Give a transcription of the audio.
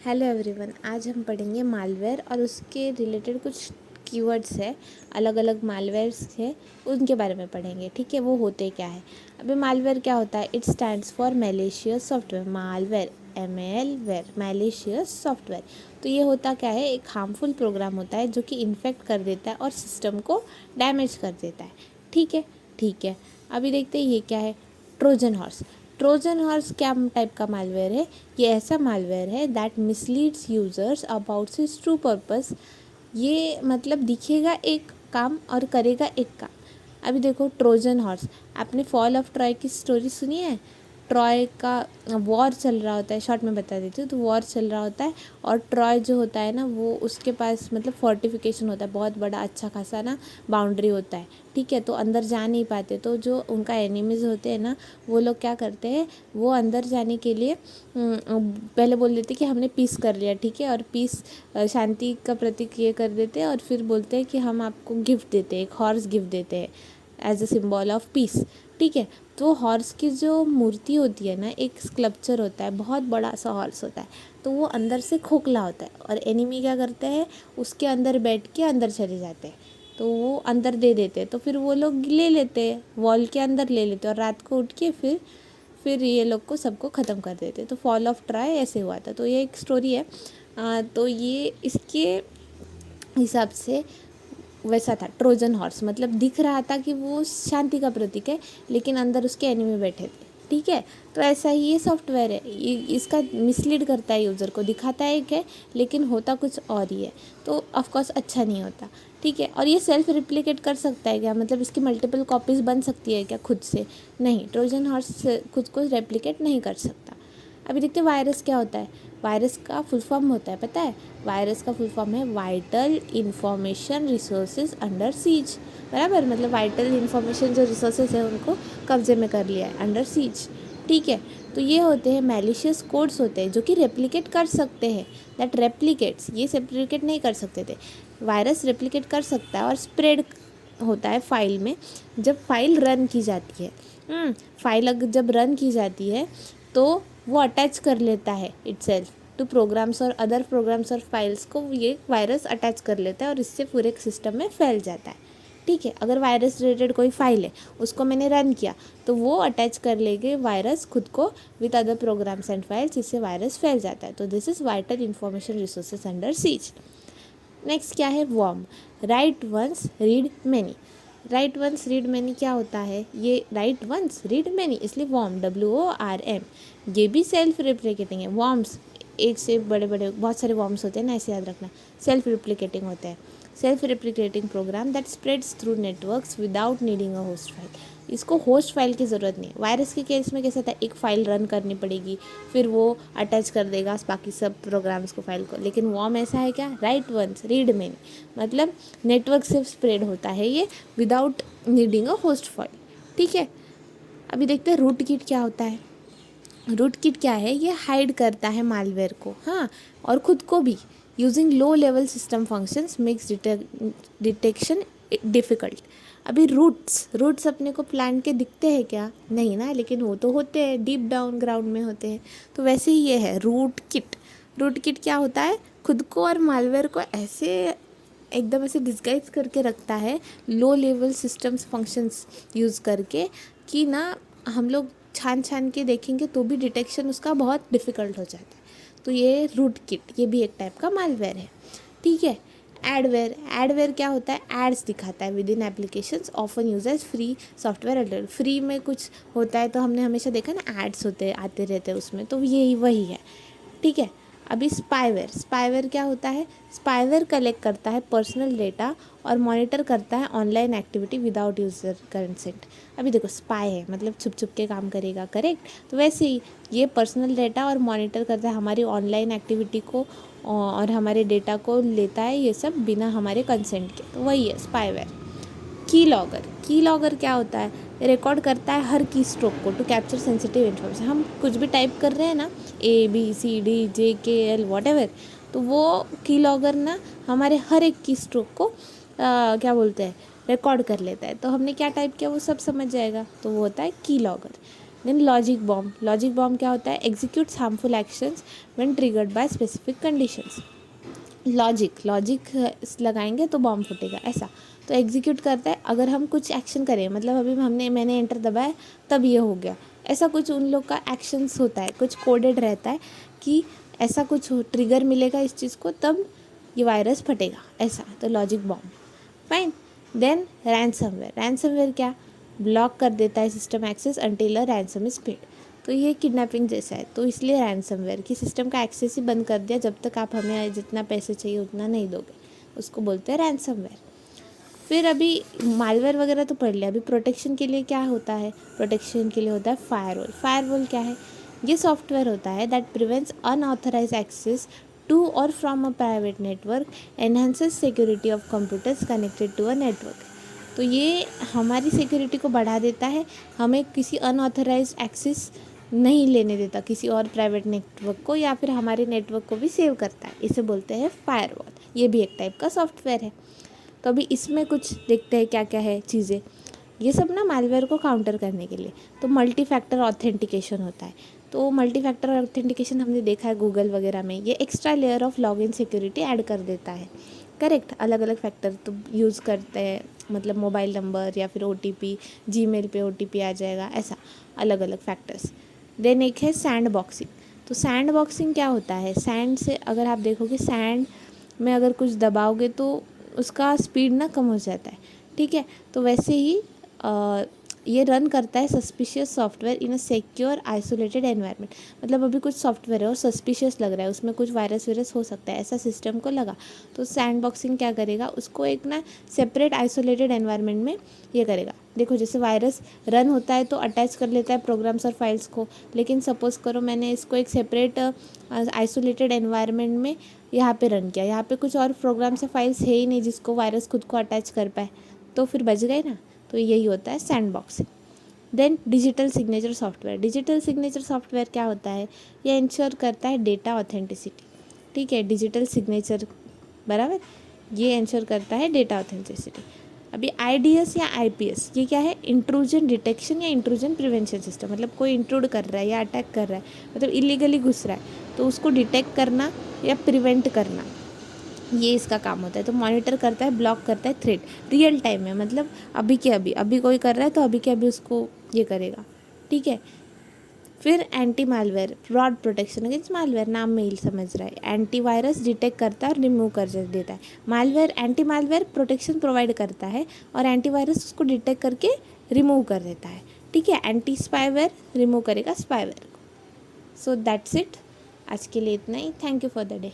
Hello everyone, आज हम पढ़ेंगे मालवेयर और उसके रिलेटेड कुछ कीवर्ड्स है। अलग अलग मालवेयर्स है, उनके बारे में पढ़ेंगे। ठीक है, वो होते क्या है। अभी मालवेयर क्या होता है? It stands for malicious software. Malware, MAL ware, malicious software. तो ये होता क्या है? एक हार्मफुल प्रोग्राम होता है जो कि इन्फेक्ट कर देता है और सिस्टम को डैमेज कर देता है। ठीक है। अभी देखते हैं ये क्या है। Trojan horse. ट्रोजन हॉर्स क्या टाइप का मालवेयर है? ये ऐसा मालवेयर है that misleads users about his true purpose. ये मतलब दिखेगा एक काम और करेगा एक काम। अभी देखो ट्रोजन हॉर्स, आपने फॉल ऑफ ट्रॉय की स्टोरी सुनी है? ट्रॉय का वॉर चल रहा होता है, शॉर्ट में बता देती हूँ। तो वॉर चल रहा होता है और ट्रॉय जो होता है ना, वो उसके पास मतलब फोर्टिफिकेशन होता है, बहुत बड़ा अच्छा खासा ना बाउंड्री होता है। ठीक है, तो अंदर जा नहीं पाते। तो जो उनका एनिमीज़ होते हैं ना, वो लोग क्या करते हैं, वो अंदर जाने के लिए पहले बोल देते कि हमने पीस कर लिया। ठीक है, और पीस शांति का प्रतीक ये कर देते हैं और फिर बोलते हैं कि हम आपको गिफ्ट देते हैं, एक हॉर्स गिफ्ट देते हैं as a symbol of peace. ठीक है, तो हॉर्स की जो मूर्ति होती है ना, एक स्कल्पचर होता है, बहुत बड़ा सा हॉर्स होता है। तो वो अंदर से खोखला होता है और एनिमी क्या करते हैं, उसके अंदर बैठ के अंदर चले जाते हैं। तो वो अंदर दे देते हैं, तो फिर वो लोग ले लेते हैं, वॉल के अंदर ले लेते हैं और रात को उठ के फिर ये लोग को सबको ख़त्म कर देते। तो फॉल ऑफ ट्राई ऐसे हुआ था। तो ये एक स्टोरी है। तो ये इसके हिसाब से वैसा था। ट्रोजन हॉर्स मतलब दिख रहा था कि वो शांति का प्रतीक है, लेकिन अंदर उसके एनिमी बैठे थे। ठीक है, तो ऐसा ही ये सॉफ्टवेयर है। ये इसका मिसलीड करता है यूज़र को, दिखाता है एक है लेकिन होता कुछ और ही है। तो ऑफकोर्स अच्छा नहीं होता। ठीक है, और ये सेल्फ रिप्लिकेट कर सकता है क्या? मतलब इसकी मल्टीपल कॉपीज़ बन सकती है क्या खुद से? नहीं, ट्रोजन हॉर्स खुद को रेप्लिकेट नहीं कर सकता। अभी देखते हैं वायरस क्या होता है। वायरस का फुल फॉर्म होता है, पता है? वायरस का फुल फॉर्म है vital information resources under seize. बराबर, मतलब वाइटल इंफॉर्मेशन जो रिसोर्सेज है उनको कब्जे में कर लिया है, अंडर सीज। ठीक है, तो ये होते हैं मैलिशियस कोड्स होते हैं जो कि रेप्लिकेट कर सकते हैं। दैट रेप्लिकेट्स, ये रेप्लिकेट नहीं कर सकते थे। वायरस रेप्लिकेट कर सकता है और स्प्रेड होता है फाइल में, जब फाइल रन की जाती है। फाइल अगर जब रन की जाती है तो वो अटैच कर लेता है इटसेल्फ टू प्रोग्राम्स और अदर प्रोग्राम्स और फाइल्स को। ये वायरस अटैच कर लेता है और इससे पूरे सिस्टम में फैल जाता है। ठीक है, अगर वायरस रिलेटेड कोई फाइल है, उसको मैंने रन किया, तो वो अटैच कर लेंगे वायरस खुद को with other programs and files, जिससे वायरस फैल जाता है। तो this is vital information resources under siege. Next क्या है? Worm. Write once read many. Write once read many क्या होता है? ये राइट वंस रीड मैनी, इसलिए वॉर्म, WORM। ये भी सेल्फ रिप्लिकेटिंग है। वॉर्म्स एक से बड़े बड़े बहुत सारे वॉर्म्स होते हैं ना, ऐसे याद रखना। सेल्फ रिप्लिकेटिंग होते हैं। Self replicating program that spreads through networks without needing a host file. इसको होस्ट फाइल की ज़रूरत नहीं है। वायरस के केस में कैसा था, एक फ़ाइल रन करनी पड़ेगी, फिर वो अटैच कर देगा बाकी सब प्रोग्राम्स को, फाइल को। लेकिन वॉर्म ऐसा है क्या? राइट वंस रीड मैनी, मतलब नेटवर्क से स्प्रेड होता है ये without needing a host file. ठीक है, अभी देखते हैं रूट किट क्या होता है। रूट किट क्या है? ये हाइड करता है मालवेयर को, हाँ, और खुद को भी। Using low level system functions makes detection difficult. अभी रूट्स अपने को प्लांट के दिखते हैं क्या? नहीं ना, लेकिन वो तो होते हैं, डीप डाउन ग्राउंड में होते हैं। तो वैसे ही ये है रूट किट। रूट किट क्या होता है? खुद को और मालवेयर को ऐसे एकदम ऐसे डिस्गाइज करके रखता है, low level systems functions use करके, कि ना हम लोग छान छान के देखेंगे तो भी डिटेक्शन उसका बहुत डिफ़िकल्ट हो जाता है। तो ये रूट किट, ये भी एक टाइप का मालवेयर है। ठीक है, एडवेयर क्या होता है? एड्स दिखाता है with in applications often users free software. Free में कुछ होता है तो हमने हमेशा देखा ना, एड्स होते आते रहते हैं उसमें, तो यही वही है। ठीक है, अभी स्पाईवेयर क्या होता है? स्पाईवेयर कलेक्ट करता है पर्सनल डेटा और मॉनिटर करता है online activity without user consent. अभी देखो, स्पाई है मतलब छुप छुप के काम करेगा, करेक्ट? तो वैसे ही ये पर्सनल डेटा और मॉनिटर करता है हमारी ऑनलाइन एक्टिविटी को और हमारे डेटा को लेता है, ये सब बिना हमारे कंसेंट के। तो वही है स्पाईवेयर। की लॉगर क्या होता है? रिकॉर्ड करता है हर की स्ट्रोक को टू कैप्चर सेंसिटिव इन्फॉर्मेशन। हम कुछ भी टाइप कर रहे हैं ना, ABCDJKL वॉट, तो वो की लॉगर ना हमारे हर एक की स्ट्रोक को क्या बोलते हैं, रिकॉर्ड कर लेता है। तो हमने क्या टाइप किया वो सब समझ जाएगा, तो वो होता है की लॉगर। देन लॉजिक बॉम्ब क्या होता है? Executes harmful actions when triggered by specific conditions. Logic लगाएंगे तो बॉम्ब फटेगा, ऐसा। तो एग्जीक्यूट करता है अगर हम कुछ एक्शन करें, मतलब अभी मैंने एंटर दबाया तब ये हो गया, ऐसा कुछ उन लोग का एक्शंस होता है, कुछ कोडेड रहता है कि ऐसा कुछ ट्रिगर मिलेगा इस चीज़ को तब ये वायरस फटेगा, ऐसा। तो logic bomb, fine. Then ransomware क्या? ब्लॉक कर देता है system access until a ransom is paid. तो ये किडनैपिंग जैसा है, तो इसलिए रैंसमवेयर कि सिस्टम का एक्सेस ही बंद कर दिया, जब तक आप हमें जितना पैसे चाहिए उतना नहीं दोगे, उसको बोलते हैं रैंसमवेयर। फिर अभी मालवेयर वगैरह तो पढ़ लिया, अभी प्रोटेक्शन के लिए क्या होता है? प्रोटेक्शन के लिए होता है फायरवॉल क्या है? ये सॉफ्टवेयर होता है that prevents unauthorise access to और from a private network, enhances security of computers connected to a network. तो ये हमारी सिक्योरिटी को बढ़ा देता है, हमें किसी अनऑथराइज एक्सेस नहीं लेने देता किसी और प्राइवेट नेटवर्क को, या फिर हमारे नेटवर्क को भी सेव करता है, इसे बोलते हैं फायरवॉल। ये भी एक टाइप का सॉफ्टवेयर है। तो अभी इसमें कुछ देखते हैं क्या क्या है चीज़ें। ये सब ना मालवेयर को काउंटर करने के लिए तो मल्टी फैक्टर ऑथेंटिकेशन होता है। तो मल्टी फैक्टर ऑथेंटिकेशन हमने देखा है गूगल वगैरह में, ये extra layer of log n security add कर देता है। करेक्ट, अलग अलग फैक्टर तो यूज़ करते हैं, मतलब मोबाइल नंबर या फिर OTP, जीमेल पे OTP आ जाएगा, ऐसा अलग अलग फैक्टर्स। देन एक है सैंड बॉक्सिंग। तो सैंड बॉक्सिंग क्या होता है? सैंड से अगर आप देखोगे, सैंड में अगर कुछ दबाओगे तो उसका स्पीड ना कम हो जाता है, ठीक है। तो वैसे ही ये रन करता है suspicious software in a secure isolated environment. मतलब अभी कुछ सॉफ्टवेयर है और सस्पिशियस लग रहा है, उसमें कुछ वायरस हो सकता है, ऐसा सिस्टम को लगा, तो सैंडबॉक्सिंग क्या करेगा? उसको एक ना सेपरेट आइसोलेटेड एनवायरनमेंट में ये करेगा। देखो जैसे वायरस रन होता है तो अटैच कर लेता है प्रोग्राम्स और फाइल्स को, लेकिन सपोज़ करो मैंने इसको एक सेपरेट आइसोलेटेड एनवायरनमेंट में यहाँ पे रन किया, यहाँ पे कुछ और प्रोग्राम्स या फाइल्स है ही नहीं जिसको वायरस खुद को अटैच कर पाए, तो फिर बच गए ना। तो यही होता है sandboxing. Then digital signature software क्या होता है? ये इंश्योर करता है डेटा ऑथेंटिसिटी, ठीक है। डिजिटल सिग्नेचर बराबर, ये इंश्योर करता है डेटा ऑथेंटिसिटी। अभी IDS या IPS ये क्या है? इंट्रूजन डिटेक्शन या इंट्रूजन प्रिवेंशन सिस्टम। मतलब कोई इंट्रूड कर रहा है या अटैक कर रहा है, मतलब इलीगली घुस रहा है, तो उसको डिटेक्ट करना या प्रिवेंट करना, ये इसका काम होता है। तो मॉनिटर करता है, ब्लॉक करता है थ्रेट रियल टाइम में, मतलब अभी कोई कर रहा है तो अभी के अभी उसको ये करेगा, ठीक है। फिर anti malware, broad protection against malware, नाम में ही समझ रहा है। एंटीवायरस डिटेक्ट करता है और रिमूव कर देता है। एंटी मालवेयर प्रोटेक्शन प्रोवाइड करता है और एंटीवायरस उसको डिटेक्ट करके रिमूव कर देता है, ठीक है। एंटी स्पाईवेयर रिमूव करेगा स्पाईवेयर को। सो दैट्स इट, आज के लिए इतना ही। Thank you for the day.